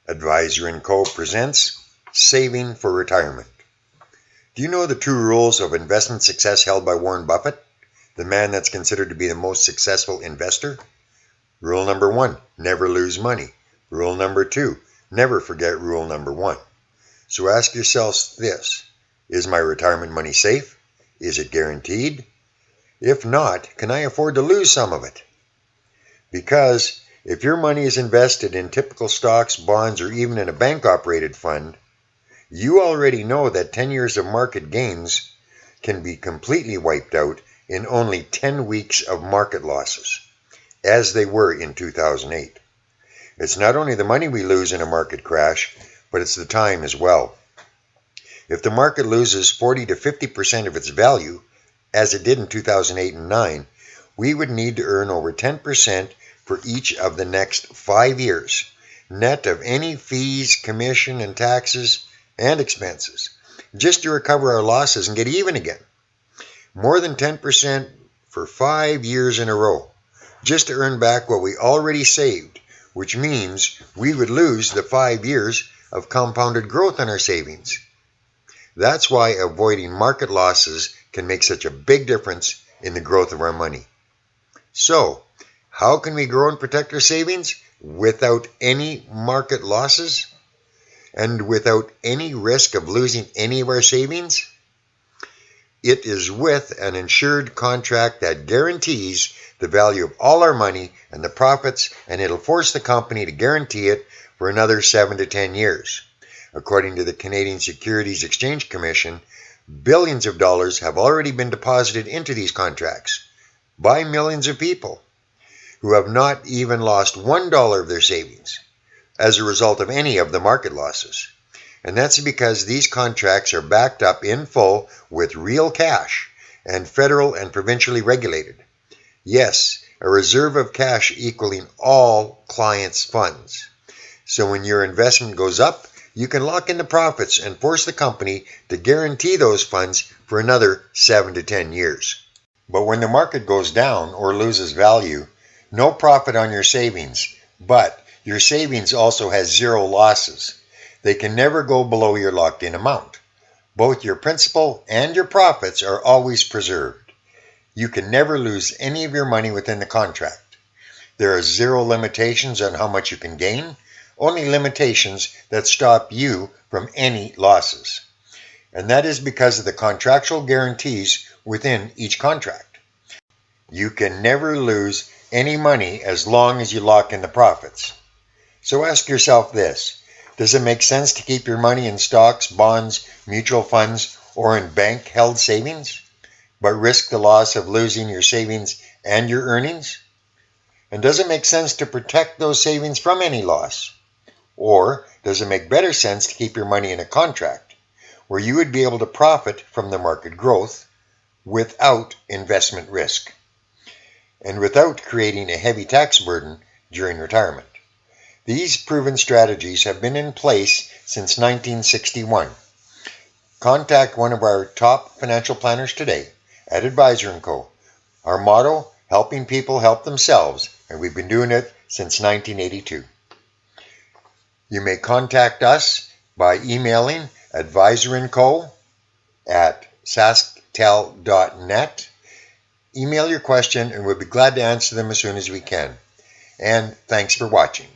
Advisor & Co. presents Saving for Retirement. Do you know the true rules of investment success held by Warren Buffett, the man that's considered to be the most successful investor? Rule number 1, never lose money. Rule number 2, never forget rule number 1. So ask yourselves this: is my retirement money safe? Is it guaranteed? If not, can I afford to lose some of it? Because if your money is invested in typical stocks, bonds, or even in a bank-operated fund, you already know that 10 years of market gains can be completely wiped out in only 10 weeks of market losses, as they were in 2008. It's not only the money we lose in a market crash, but it's the time as well. If the market loses 40 to 50% of its value, as it did in 2008 and 9, we would need to earn over 10% for each of the next 5 years, net of any fees, commission, and taxes and expenses, just to recover our losses and get even again. More than 10% for 5 years in a row, just to earn back what we already saved, which means we would lose the 5 years of compounded growth on our savings. That's why avoiding market losses can make such a big difference in the growth of our money. So, how can we grow and protect our savings without any market losses and without any risk of losing any of our savings? It is with an insured contract that guarantees the value of all our money and the profits, and it'll force the company to guarantee it for another 7 to 10 years. According to the Canadian Securities Exchange Commission, billions of dollars have already been deposited into these contracts by millions of people who have not even lost $1 of their savings as a result of any of the market losses. And that's because these contracts are backed up in full with real cash and federal and provincially regulated. Yes, a reserve of cash equaling all clients' funds. So when your investment goes up, you can lock in the profits and force the company to guarantee those funds for another 7 to 10 years. But when the market goes down or loses value, no profit on your savings, but your savings also has zero losses. They can never go below your locked-in amount. Both your principal and your profits are always preserved. You can never lose any of your money within the contract. There are zero limitations on how much you can gain, only limitations that stop you from any losses. And that is because of the contractual guarantees within each contract. You can never lose any money as long as you lock in the profits. So ask yourself this: does it make sense to keep your money in stocks, bonds, mutual funds, or in bank-held savings, but risk the loss of losing your savings and your earnings? And does it make sense to protect those savings from any loss? Or does it make better sense to keep your money in a contract where you would be able to profit from the market growth without investment risk and without creating a heavy tax burden during retirement? These proven strategies have been in place since 1961. Contact one of our top financial planners today at Advisor & Co. Our motto, helping people help themselves, and we've been doing it since 1982. You may contact us by emailing advisorandco@sasktel.net. Email your question and we'll be glad to answer them as soon as we can. And thanks for watching.